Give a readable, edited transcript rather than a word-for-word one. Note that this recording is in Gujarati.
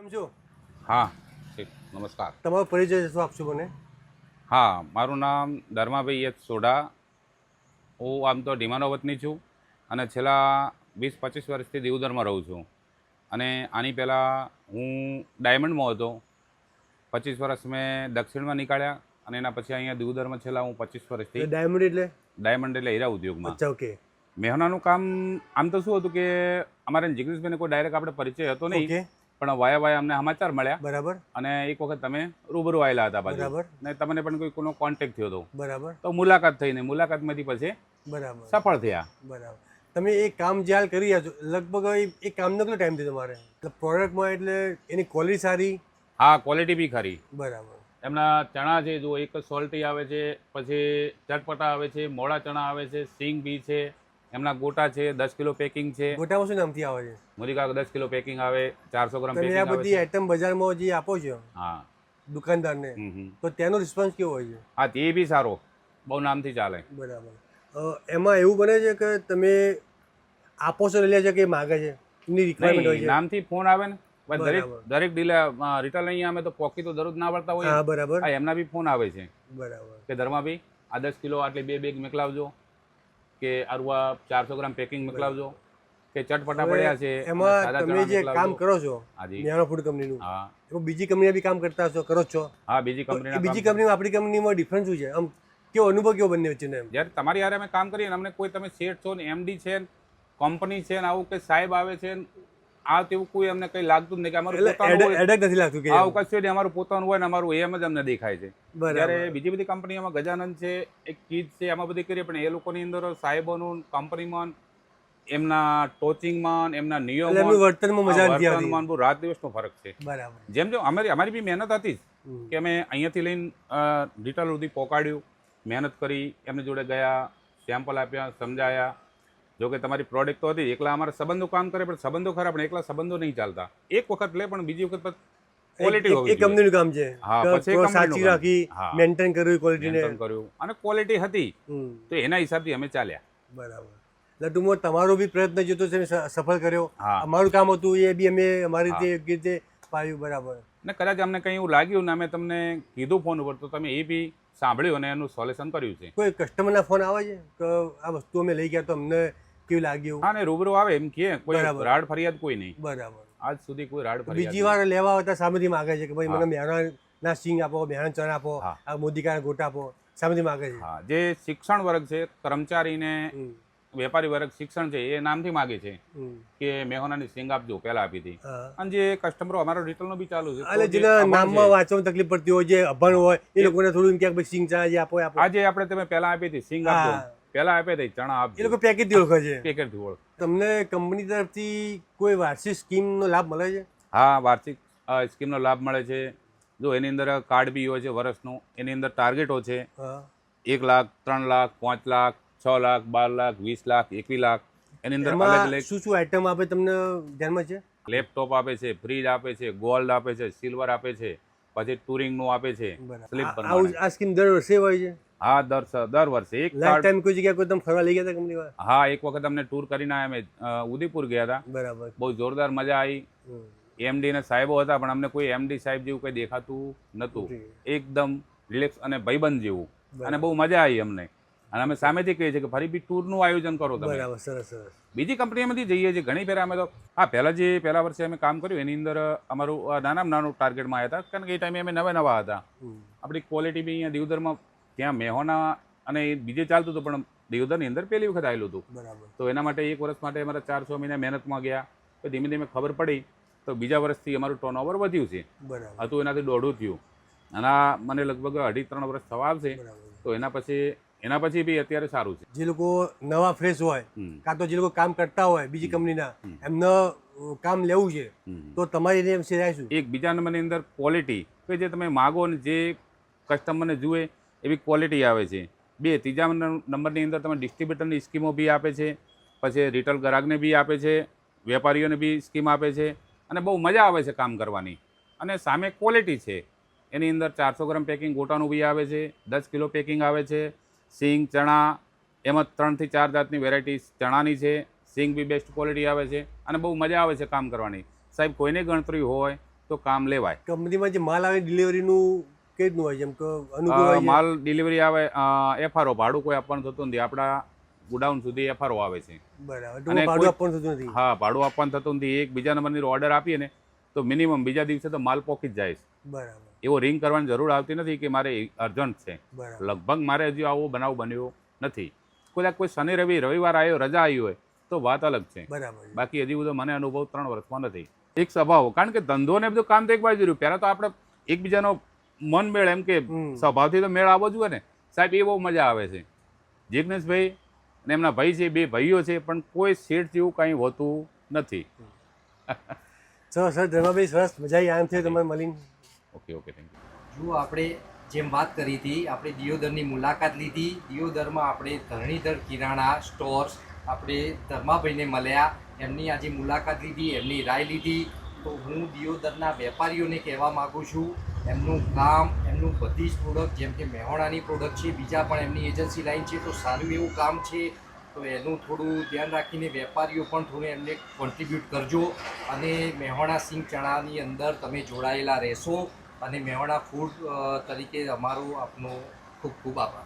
કેમ છો? હા નમસ્કાર. તમારો પરિચય શું આપશો મને? હા, મારું નામ ધર્માભાઈ એચ સોઢા. હું આમ તો ઢીમાનો વતની છું અને છેલ્લા 20-25 વર્ષથી દિયોદરમાં રહું છું. અને આની પહેલાં હું ડાયમંડમાં હતો. 25 વર્ષ મેં દક્ષિણમાં નીકાળ્યા અને એના પછી અહીંયા દિયોદરમાં છેલ્લા હું 25 વર્ષથી. ડાયમંડ એટલે? ડાયમંડ એટલે હીરા ઉદ્યોગમાં. અચ્છા, ઓકે. મેહનાનું કામ આમ તો શું હતું કે અમારે જિગ્નેશભાઈને કોઈ ડાયરેક્ટ આપણે પરિચય હતો નહીં, ઓકે, પણ વાયા અમને સમાચાર મળ્યા બરાબર અને એક વખત તમે રૂબરૂ આવેલા હતા બાજુ બરાબર ને તમને પણ કોઈનો કોન્ટેક્ટ થયો હતો, બરાબર તો મુલાકાત થઈને મુલાકાતમાંથી પછી બરાબર સફળ થયા. બરાબર. તમે એ કામ જે હાલ કરી રહ્યા છો, લગભગ એ કામનો કેટલો ટાઈમ થયો તમારે? પ્રોડક્ટમાં એટલે એની ક્વોલિટી સારી? હા, ક્વોલિટી બી ખરી. બરાબર. એમના ચણા છે, જો એક સોલ્ટી આવે છે, પછી ચટપટા આવે છે, મોડા ચણા આવે છે, સિંગ બી છે, એમના ગોટા છે, 10 કિલો પેકિંગ છે. ગોટામાં શું નામથી આવે છે? મોદીકા 10 કિલો પેકિંગ આવે, 400 ગ્રામ તમે પેકિંગ આ આવે બધી છે. આઈટમ બજારમાં જે આપો છો હા. દુકાનદારને, હમ. તો તેનો રિસ્પોન્સ કેવો હોય છે? હા, તે બી સારો, બહુ નામથી ચાલે. બરાબર. એમાં એવું બને છે કે તમે આપો છો, લઈ લે છે કે માગે છે? એમની રિક્વાયરમેન્ટ હોય નહીં, છે? નામથી ફોન આવે ને, પણ દરેક બરાબર. દરેક ડીલર રિટેલ અહીંયા અમે તો પોકી તો દરરોજ ના આવડતા હોય હા, ને. બરાબર હા, એમના બી ફોન આવે છે બરાબર કે ધર્માભાઈ આ 10 કિલો આટલી 2 બેગ મોકલાવજો, કે આરવા 400 ગ્રામ પેકિંગ મોકલાવજો, કે ચટપટા પડ્યા છે હવે એમાં સાદા તમે ચણા જે મોકલાવજો. કામ કરો છો હાજી. મેહના ફૂડ કંપનીનું, હા એમાં બીજી કંપનીના બી કામ કરતા હશો, કરો જ છો? હા, બીજી તો એ કંપનીના બીજી કામ. કંપનીમાં આપણી કંપનીમાં ડિફરન્સ શું છે? આમ કેવો અનુભવ કેવો બંને વચ્ચેનો એમ? જ્યારે તમારી હારે અમે કામ કરીએ ને, અમને કોઈ તમે શેઠ છો ને, એમડી છે ને, કંપની છે ને, આવું કે સાહેબ આવે છે ને, આ તેવું કોઈ અમને કંઈ લાગતું જ નહીં કે અમારું પોતાનું એટલે હોય. એડક નથી લાગતું કે આવું કશું નહીં, અમારું પોતાનું હોય ને અમારું એમ જ અમને દેખાય છે. બરાબર. જ્યારે બીજી બધી કંપનીઓમાં ગજાનંદ છે, એક કીજ છે, આમાં બધી કરીએ, પણ એ લોકોની અંદર સાહેબોનું કંપનીમાં એમના ટોચિંગમાં એમના એટલે નિયમો એમનું વર્તનમાં મજા નથી આવતી. વર્તનમાં બહુ રાત દિવસનો ફરક છે. બરાબર. જેમ જેમ અમારી બી મહેનત હતી જ હમ. કે અમે અહીંયાથી લઈને રિટેલ સુધી પહોંચાડ્યું, મહેનત કરી, એમની જોડે ગયા, સેમ્પલ આપ્યા, સમજાયા. જો કે તમારી પ્રોડક્ટ તો હતી, એકલા અમારા સંબંધો કામ કરે, પણ સંબંધો ખરા, પણ એકલા સંબંધો નહીં ચાલતા. એક વખત લે, પણ બીજી વખત ક્વોલિટી હોવી એ કંપનીનું કામ છે. હા, કે પછી થોડો કંપનીનું સાચી કામ. રાખી, હા. મેન્ટેન કર્યું ક્વોલિટીને. મેન્ટેન કર્યું અને ક્વોલિટી હતી, તો એના હિસાબથી અમે ચાલ્યા. બરાબર. એટલે ટૂંકમાં તમારો બી પ્રયત્ન જે હતો છે સફળ કર્યો. હા. અમારું કામ હતું એ બી અમે અમારી હા. રીતે પાડ્યું. બરાબર. ને કદાચ અમને કંઈ એવું લાગ્યું ને અમે તમને કીધું ફોન ઉપર, તો તમે એ બી સાંભળ્યું અને એનું સોલ્યુશન કર્યું છે. કોઈ કસ્ટમરના ફોન આવે છે કે આ વસ્તુ અમે લઈ ગયા તો અમને કેવું લાગ્યું? હા, ને રૂબરૂ આવે એમ કે કોઈ બરાબર. રાડ ફરિયાદ કોઈ નહીં. બરાબર. આજ સુધી કોઈ રાડ ફરિયાદ બીજી વાર લેવા આવતા સામેથી માગે છે કે ભાઈ હા. મને મહેણાના સિંગ આપો, મહેણા ચણા આપો, હા. આ મોદીકાના ગોટા આપો, સામેથી માગે છે. હા, જે શિક્ષણ વર્ગ છે, કર્મચારીને હમ. વેપારી વર્ગ શિક્ષણ છે, એ નામથી માગે છે હમ. કે મેહોનાની સિંગ આપજો, પહેલા આપી હતી. હા. અને જે કસ્ટમરો અમારો રિટેલનો બી ચાલુ છે, તો એટલે જે જેના અભણ નામમાં છે, વાંચવામાં તકલીફ પડતી હોય, જે અભણ હોય એ લોકોને થોડું એમ કે ભાઈ સિંગ ચણા જે આપો એ આપો. આજે આપણે તમે પહેલા આપી હતી સિંગ આપજો, હા. પહેલા આપી હતી ચણા એ આપજો, લોકો પેકેજથી ઓળખે છે. પેકેટથી ઓળખ. તમને કંપની તરફથી કોઈ વાર્ષિક સ્કીમનો લાભ મળે છે? હા, વાર્ષિક સ્કીમનો લાભ મળે છે. જો એની અંદર કાર્ડ બી હોય છે વર્ષનું, એની અંદર ટાર્ગેટો છે. હા. 1 લાખ, 3 લાખ, 5 લાખ, 6 લાખ, 12 લાખ, 20 લાખ, 21 લાખ. એની અંદર અલગ એમાં અલગ શું શું આઈટમ આપે તમને ધ્યાનમાં છે? લેપટોપ આપે છે, ફ્રીજ આપે છે, ગોલ્ડ આપે છે, સિલ્વર આપે છે, પછી ટુરિંગનું આપે છે, સ્લીપ આવું પ્રમાણે. આ સ્કીમ દર વર્ષે હોય છે? હા, દર વર્ષે એક લાઈફ કાર્ડ. ટાઈમ કોઈ જગ્યાએ કોઈ તમે ફરવા લઈ ગયા હતા કંપની વાળા? હા, એક વખત અમને ટૂર કરીને અમે ઉદયપુર ગયા હતા. બરાબર. બહુ જોરદાર મજા આવી. હમ. એમડી ને સાહેબો હતા, પણ અમને કોઈ એમડી સાહેબ જેવું કંઈ દેખાતું નહોતું. જી. એકદમ રિલેક્સ અને ભાઈબંધ જેવું, બરાબર. અને બહુ મજા આવી અમને. અને અમે સામેથી કહીએ છીએ કે ફરી બી ટૂરનું આયોજન કરો તમે. બરાબર. સરસ સરસ. બીજી કંપનીમાંથી જઈએ છીએ ઘણી ફેર અમે તો. હા, પહેલા વર્ષે અમે કામ કર્યું એની અંદર અમારું નાનામાં નાનું ટાર્ગેટમાં આવ્યા હતા, કારણ કે એ ટાઈમે અમે નવા હતા. હમ. આપણી ક્વોલિટી બી અહીંયા દિયોદરમાં, ત્યાં મેહોના અને એ બીજે ચાલતું હતું, પણ દિયોદરની અંદર પહેલી વખત આવેલું હતું. બરાબર. તો એના માટે 1 વર્ષ માટે અમારા 4-6 મહિના મહેનતમાં ગયા. તો ધીમે ધીમે ખબર પડી, તો બીજા વર્ષથી અમારું ટર્નઓવર વધ્યું છે. બરાબર. હતું એનાથી દોઢું થયું, અને આ મને લગભગ 2.5-3 વર્ષ થવા આવશે. બરાબર. તો એના પછી બી અત્યારે સારું છે. જે લોકો નવા ફ્રેશ હોય, હમ. કાં તો જે લોકો કામ કરતા હોય બીજી કંપનીના, એમને કામ લેવું છે, હમ. તો તમારી એને એમ સિરાય શું? એક બીજા નંબરની અંદર ક્વોલિટી કે જે તમે માગો ને જે કસ્ટમરને જુએ એવી ક્વોલિટી આવે છે. ત્રીજા નંબરની અંદર તમે ડિસ્ટ્રીબ્યુટરની સ્કીમો બી આપે છે, પછી રિટેલ ગ્રાહકને બી આપે છે, વેપારીઓને બી સ્કીમ આપે છે, અને બહુ મજા આવે છે કામ કરવાની. અને સામે ક્વોલિટી છે, એની અંદર 400 ગ્રામ પેકિંગ ગોટાનું બી આવે છે, 10 કિલો પેકિંગ આવે છે, સિંગ ચણા, એમાં 3 થી 4 જાતની વેરાયટી ચણાની છે. સિંગ બી બેસ્ટ ક્વોલિટી આવે છે, અને બહુ મજા આવે છે કામ કરવાની. સાહેબ, કોઈને ગણતરી હોય તો કામ લેવાય. કંપનીમાં જે માલ આવે ડિલિવરીનું કેવી રીતનું હોય, જેમ કે અનુકૂળ હોય છે? માલ ડિલિવરી આવે, એફઆરઓ ભાડું કોઈ આપવાનું થતું નથી. આપણા ગોડાઉન સુધી એફઆરઓ આવે છે. બરાબર. અને ટૂંકમાં ભાડું આપવાનું થતું નથી. હા, ભાડું આપવાનું થતું નથી. એક બીજા નંબરની ઓર્ડર આપીએ ને તો મિનિમમ બીજા દિવસે તો માલ પહોંચી જ જાય છે. બરાબર. એવો રિંગ કરવાની જરૂર આવતી નથી કે મારે અર્જન્ટ છે. બરાબર. લગભગ મારે હજી આવો બનાવ બન્યો નથી. કોઈ શનિ રવિ રવિવાર આવ્યો, રજા આવી હોય તો વાત અલગ છે. બરાબર. બાકી હજી બધો મને અનુભવ 3 વર્ષમાં નથી. એક સ્વભાવ, કારણ કે ધંધો ને બધું કામ તો એક બાજુ રહ્યું. પહેલાં તો આપણે એકબીજાનો મન મેળ, એમ કે સ્વભાવથી તો મેળ આવવો જોઈએ ને સાહેબ. એ બહુ મજા આવે છે. જિગ્નેશભાઈ અને એમના ભાઈ છે, 2 ભાઈઓ છે, પણ કોઈ શેઠ જેવું કાંઈ હોતું નથી. સર ધર્માભાઈ, સરસ મજા આવી આનંદ થયો તમારે મળીને. Okay, thank you. જો આપણે જેમ વાત કરી હતી, આપણે દિયોદરની મુલાકાત લીધી. દિયોદરમાં આપણે ધરણીધર કિરાણા સ્ટોર્સ, આપણે ધર્માભાઈને મળ્યા, એમની આજે મુલાકાત લીધી, એમની રાય લીધી. તો હું દિયોદરના વેપારીઓને કહેવા માગું છું, એમનું કામ, એમનું બધી જ પ્રોડક્ટ, જેમ કે મહેણાની પ્રોડક્ટ છે, બીજા પણ એમની એજન્સી લાઈન છે, તો સારું એવું કામ છે. તો એનું થોડું ધ્યાન રાખીને વેપારીઓ પણ થોડું એમને કોન્ટ્રીબ્યુટ કરજો અને મહેણા સિંગ ચણાની અંદર તમે જોડાયેલા રહેશો. અને મહેણા ફૂડ તરીકે અમારો આપનો ખૂબ ખૂબ આભાર.